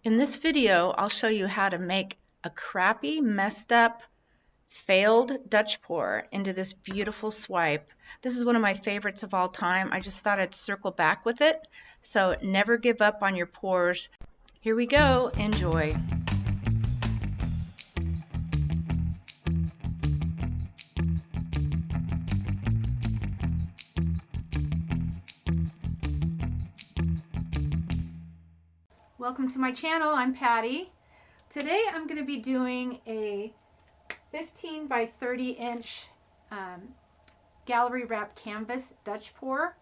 In this video, I'll show you how to make a crappy, messed up, failed Dutch pour into this beautiful swipe. This is one of my favorites of all time. I just thought I'd circle back with it. So never give up on your pours. Here we go. Enjoy. Welcome to my channel. I'm Patty. Today I'm going to be doing a 15 by 30 inch gallery wrap canvas Dutch pour.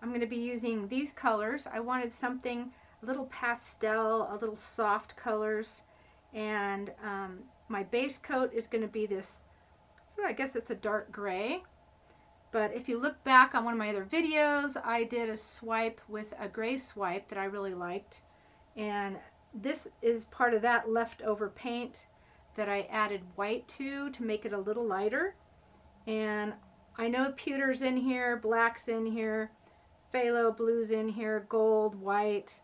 I'm going to be using these colors. I wanted something a little pastel, a little soft colors, and my base coat is going to be this, so I guess it's a dark gray. But if you look back on one of my other videos, I did a swipe with a gray swipe that I really liked. And this is part of that leftover paint that I added white to make it a little lighter. And I know pewter's in here, black's in here, phthalo blue's in here, gold, white.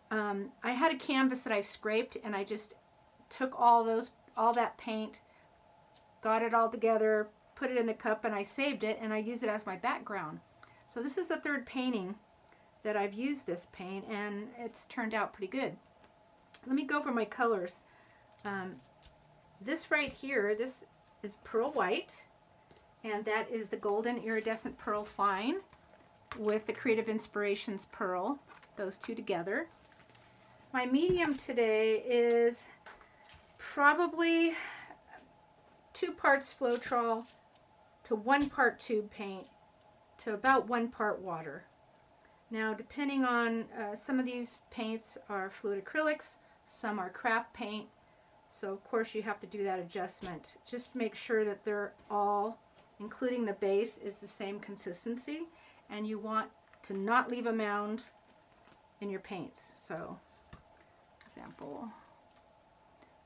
I had a canvas that I scraped, and I just took all that paint, got it all together, put it in the cup, and I saved it, and I used it as my background. So this is the third painting that I've used this paint, and it's turned out pretty good. Let me go over my colors. This right here, this is pearl white, and that is the golden iridescent pearl fine with the Creative Inspirations pearl, those two together. My medium today is probably 2 parts Floetrol to 1 part tube paint to about 1 part water. Now, depending on, some of these paints are fluid acrylics, some are craft paint, so of course you have to do that adjustment. Just make sure that they're all, including the base, is the same consistency, and you want to not leave a mound in your paints. So, for example,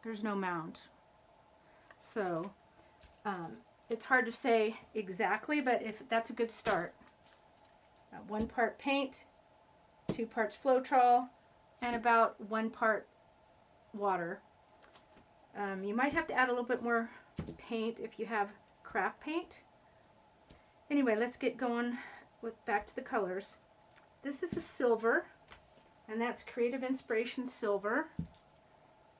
there's no mound. So, it's hard to say exactly, but if that's a good start. 1 part paint, 2 parts Floetrol, and about 1 part water. You might have to add a little bit more paint if you have craft paint. Anyway, let's get going back to the colors. This is a silver, and that's Creative Inspiration Silver,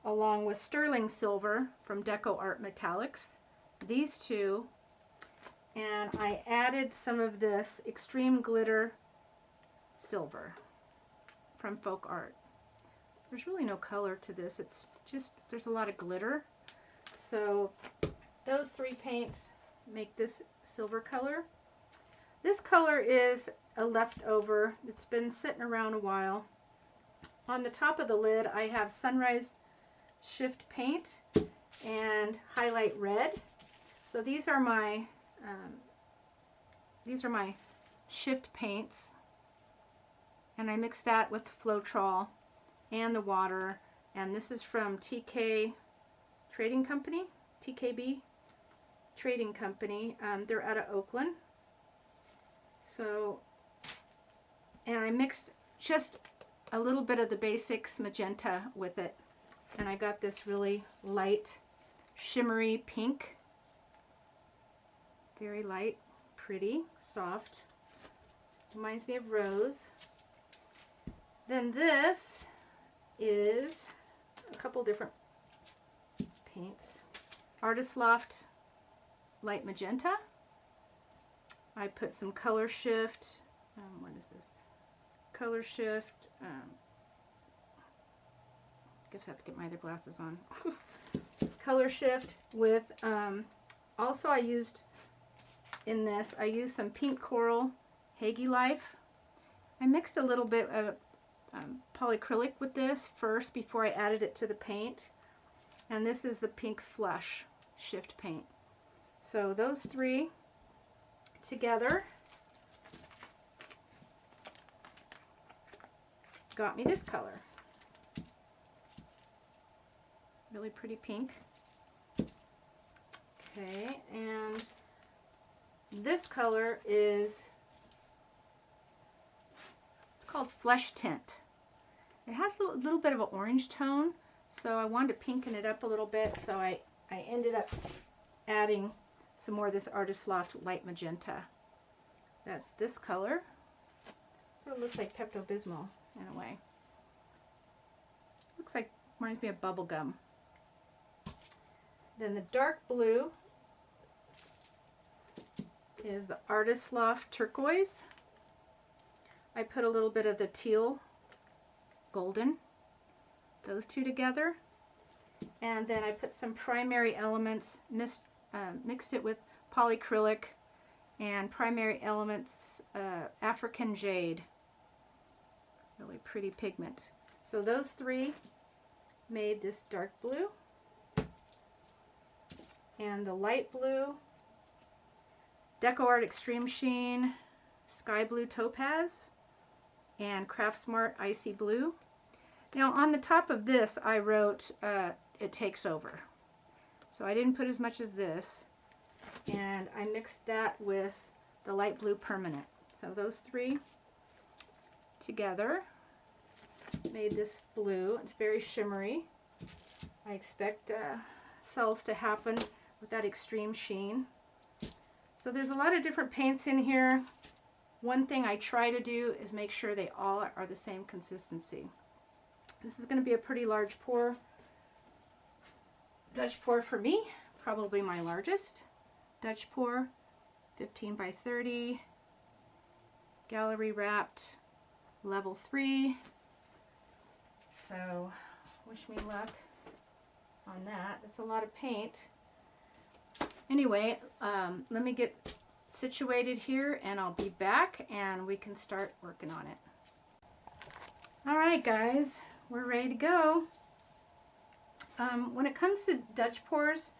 along with sterling silver from Deco Art Metallics. These two. And I added some of this extreme glitter silver from Folk Art. There's really no color to this. It's just, there's a lot of glitter. So those 3 paints make this silver color. This color is a leftover. It's been sitting around a while. On the top of the lid, I have Sunrise Shift paint and Highlight Red. So these are my shift paints, and I mix that with the Floetrol and the water. And this is from TK Trading Company, TKB Trading Company. They're out of Oakland. So, and I mixed just a little bit of the basics magenta with it, and I got this really light, shimmery pink. Very light, pretty, soft. Reminds me of rose. Then this is a couple different paints. Artist Loft Light Magenta. I put some Color Shift. What is this? Color Shift. I guess I have to get my other glasses on. Color Shift with, also I used in this, I used some Pink Coral Hagee Life. I mixed a little bit of polyacrylic with this first before I added it to the paint. And this is the Pink Flush Shift paint. So those 3 together got me this color. Really pretty pink. Okay, and this color is, it's called Flesh Tint. It has a little bit of an orange tone, so I wanted to pinken it up a little bit, so I ended up adding some more of this Artist Loft Light Magenta. That's this color. Sort of looks like Pepto-Bismol in a way. Looks like, reminds me of bubble gum. Then the dark blue is the Artist Loft Turquoise. I put a little bit of the teal golden, those two together. And then I put some Primary Elements, mixed it with polyacrylic and Primary Elements African Jade. Really pretty pigment. So those three made this dark blue. And the light blue, Deco Art Extreme Sheen, Sky Blue Topaz, and Craft Smart Icy Blue. Now on the top of this I wrote it takes over. So I didn't put as much as this, and I mixed that with the light blue permanent. So those three together made this blue. It's very shimmery. I expect cells to happen with that extreme sheen. So there's a lot of different paints in here. One thing I try to do is make sure they all are the same consistency. This is going to be a pretty large pour, Dutch pour for me, probably my largest Dutch pour, 15 by 30, gallery wrapped, level 3. So wish me luck on that. That's a lot of paint. Anyway, let me get situated here and I'll be back and we can start working on it. Alright guys, we're ready to go. When it comes to Dutch pours,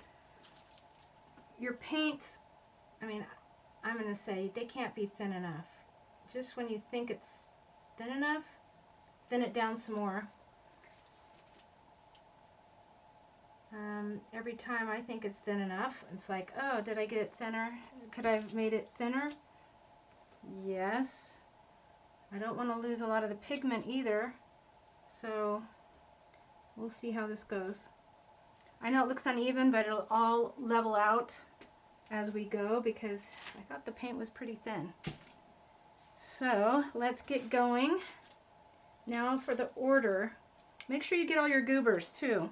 your paints, I mean, I'm going to say they can't be thin enough. Just when you think it's thin enough, thin it down some more. Every time I think it's thin enough, it's like, oh, did I get it thinner? Could I have made it thinner? Yes. I don't want to lose a lot of the pigment either, so we'll see how this goes. I know it looks uneven, but it'll all level out as we go because I thought the paint was pretty thin. So let's get going. Now for the order, make sure you get all your goobers too.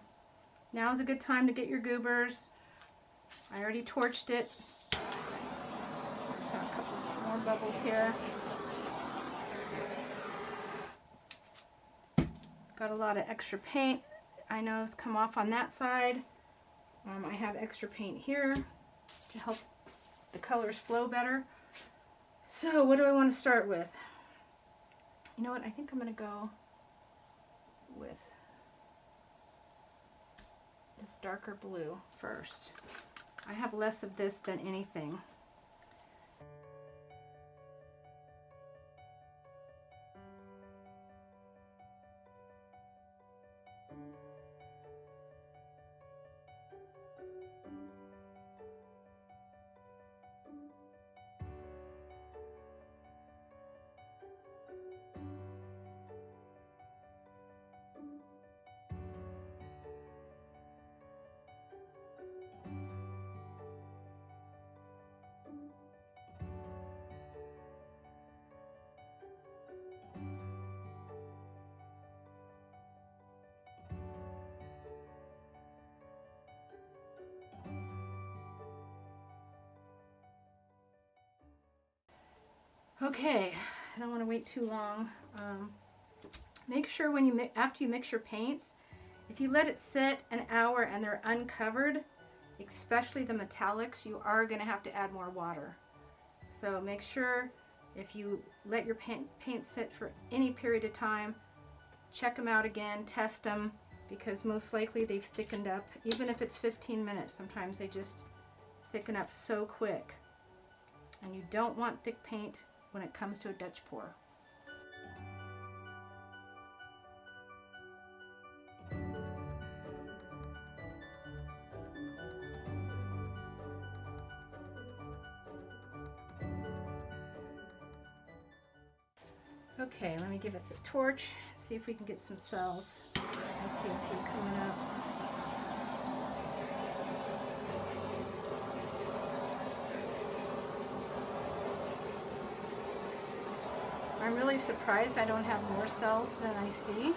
Now is a good time to get your goobers. I already torched it. Just have a couple more bubbles here. Got a lot of extra paint. I know it's come off on that side. I have extra paint here to help the colors flow better. So what do I want to start with? You know what? I think I'm going to go with this darker blue first. I have less of this than anything. Okay, I don't want to wait too long. Make sure when you after you mix your paints, if you let it sit an hour and they're uncovered, especially the metallics, you are going to have to add more water. So make sure if you let your paint sit for any period of time, check them out again, test them, because most likely they've thickened up. Even if it's 15 minutes, sometimes they just thicken up so quick. And you don't want thick paint when it comes to a Dutch pour. Okay, let me give this a torch, see if we can get some cells. I see a few coming up. I'm really surprised I don't have more cells than I see.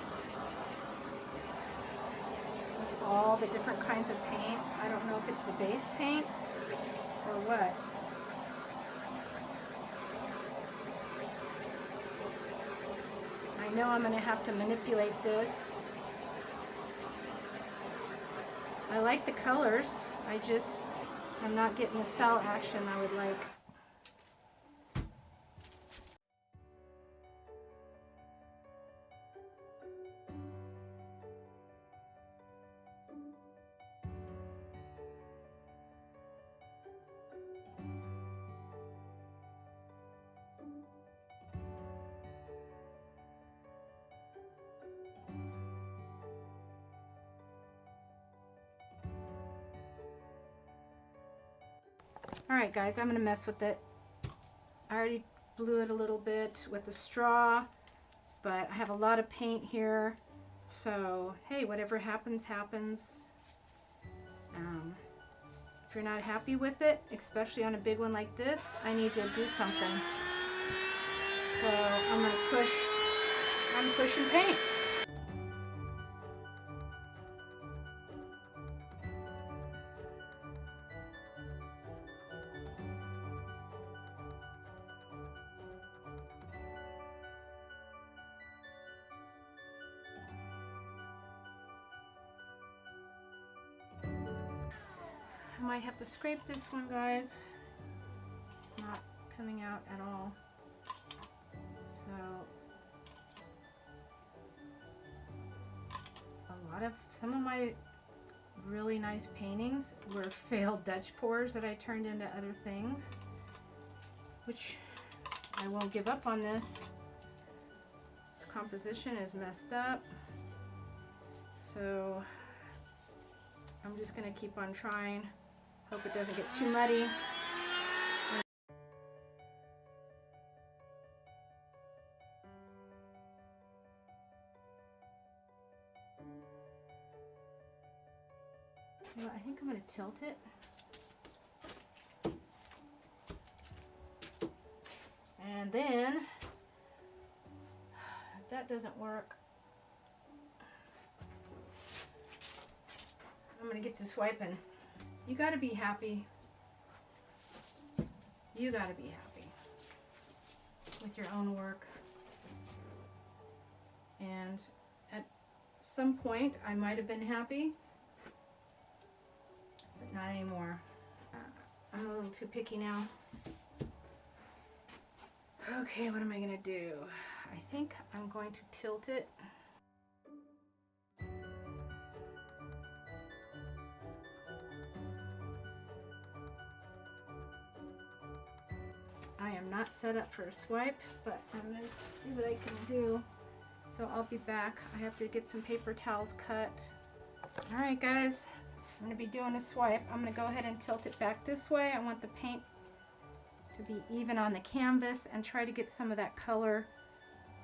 With all the different kinds of paint. I don't know if it's the base paint or what. I know I'm going to have to manipulate this. I like the colors. I'm not getting the cell action I would like. Alright guys, I'm going to mess with it. I already blew it a little bit with the straw, but I have a lot of paint here, so hey, whatever happens, happens. If you're not happy with it, especially on a big one like this, I need to do something. So I'm pushing paint. I might have to scrape this one, guys. It's not coming out at all. So some of my really nice paintings were failed Dutch pours that I turned into other things, which I won't give up on this. The composition is messed up, so I'm just gonna keep on trying. Hope it doesn't get too muddy. Well, I think I'm going to tilt it. And then, if that doesn't work, I'm going to get to swiping. You got to be happy. You got to be happy with your own work. And at some point, I might have been happy. But not anymore. I'm a little too picky now. Okay, what am I gonna do? I think I'm going to tilt it. I am not set up for a swipe, but I'm gonna see what I can do. So I'll be back. I have to get some paper towels cut. All right, guys. I'm going to be doing a swipe. I'm going to go ahead and tilt it back this way. I want the paint to be even on the canvas and try to get some of that color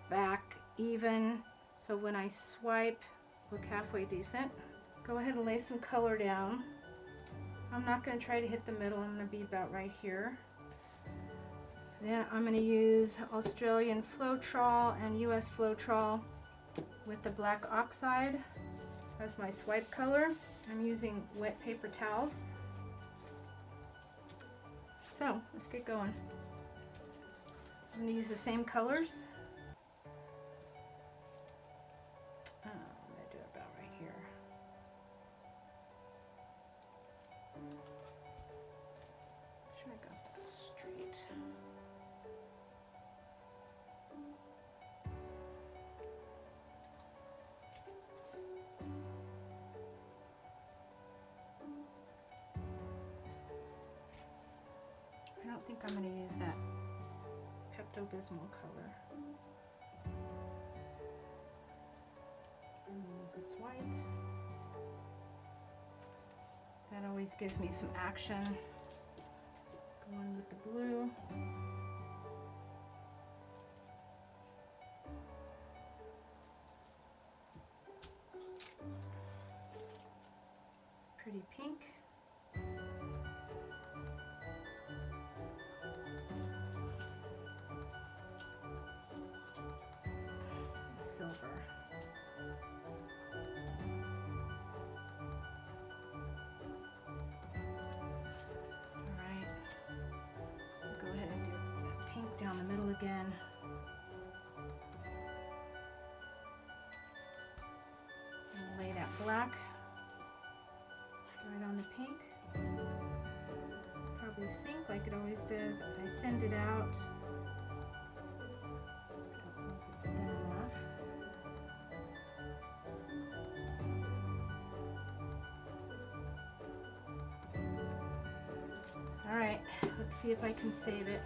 back even. So when I swipe, look halfway decent. Go ahead and lay some color down. I'm not going to try to hit the middle. I'm going to be about right here. Then I'm going to use Australian Floetrol and US Floetrol with the black oxide as my swipe color. I'm using wet paper towels. So let's get going. I'm going to use the same colors. I'm going to do it about right here. Make sure I got that straight. I don't think I'm going to use that Pepto-Bismol color. I'm going to use this white. That always gives me some action. Go in with the blue. pretty pink. Silver. Alright, go ahead and do pink down the middle again. And lay that black right on the pink. Probably sink like it always does. I thinned it out. I don't know if it's thin enough. Alright, let's see if I can save it.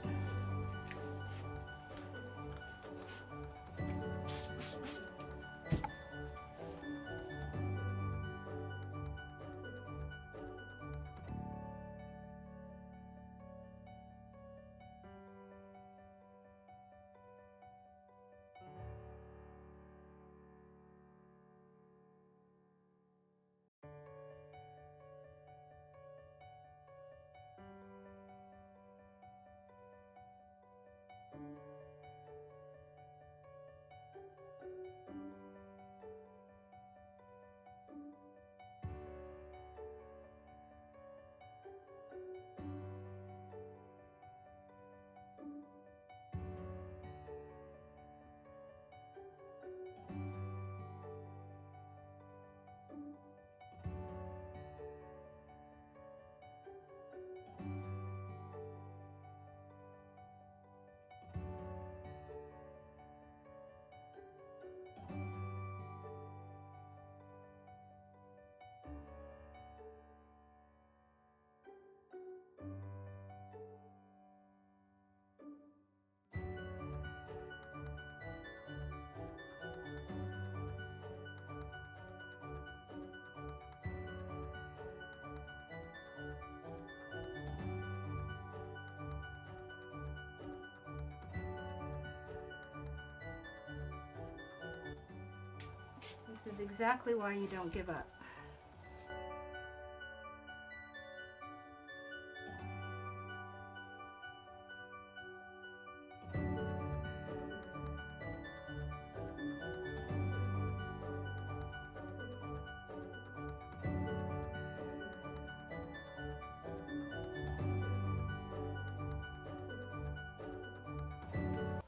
This is exactly why you don't give up.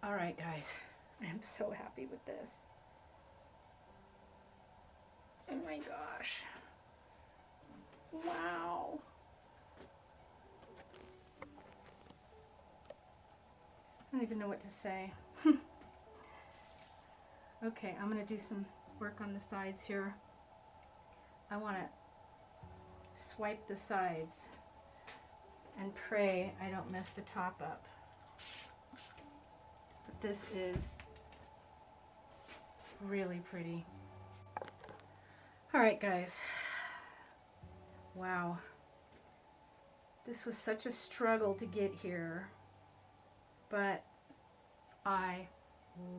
All right, guys, I'm so happy with this. Oh my gosh. Wow. I don't even know what to say. Okay, I'm going to do some work on the sides here. I want to swipe the sides and pray I don't mess the top up. But this is really pretty. Alright guys, wow, this was such a struggle to get here, but I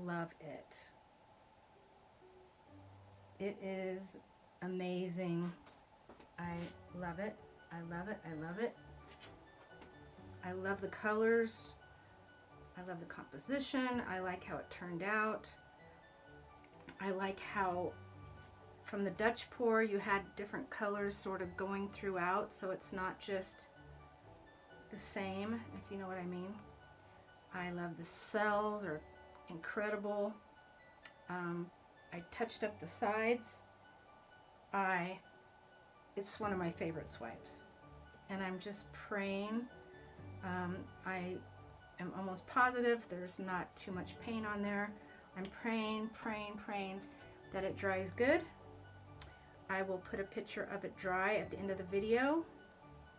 love it. It is amazing. I love it, I love it, I love it. I love the colors, I love the composition, I like how it turned out. I like how from the Dutch pour you had different colors sort of going throughout, so it's not just the same, if you know what I mean. I love the cells, are incredible. I touched up the sides. It's one of my favorite swipes, and I'm just praying. I am almost positive there's not too much paint on there. I'm praying that it dries good. I will put a picture of it dry at the end of the video.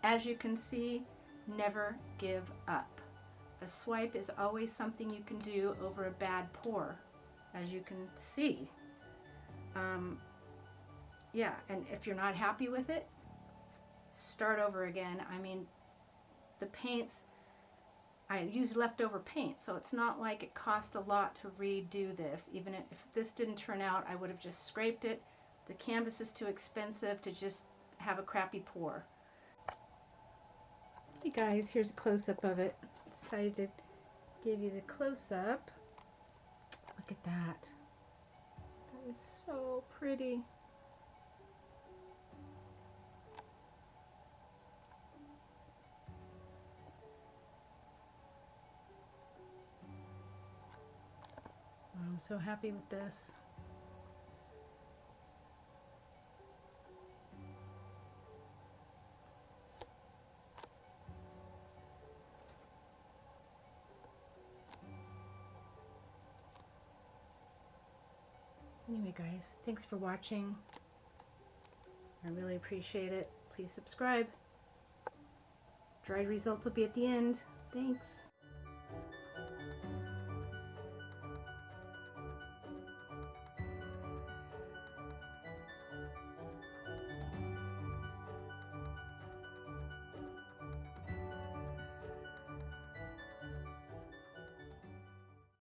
As you can see, never give up. A swipe is always something you can do over a bad pour, as you can see. Yeah, and if you're not happy with it, start over again. I mean, the paints, I used leftover paint, so it's not like it cost a lot to redo this. Even if this didn't turn out, I would have just scraped it. The canvas is too expensive to just have a crappy pour. Hey guys, here's a close-up of it. Decided to give you the close-up. Look at that. That is so pretty. I'm so happy with this. Anyway guys, thanks for watching. I really appreciate it. Please subscribe. Dried results will be at the end. Thanks.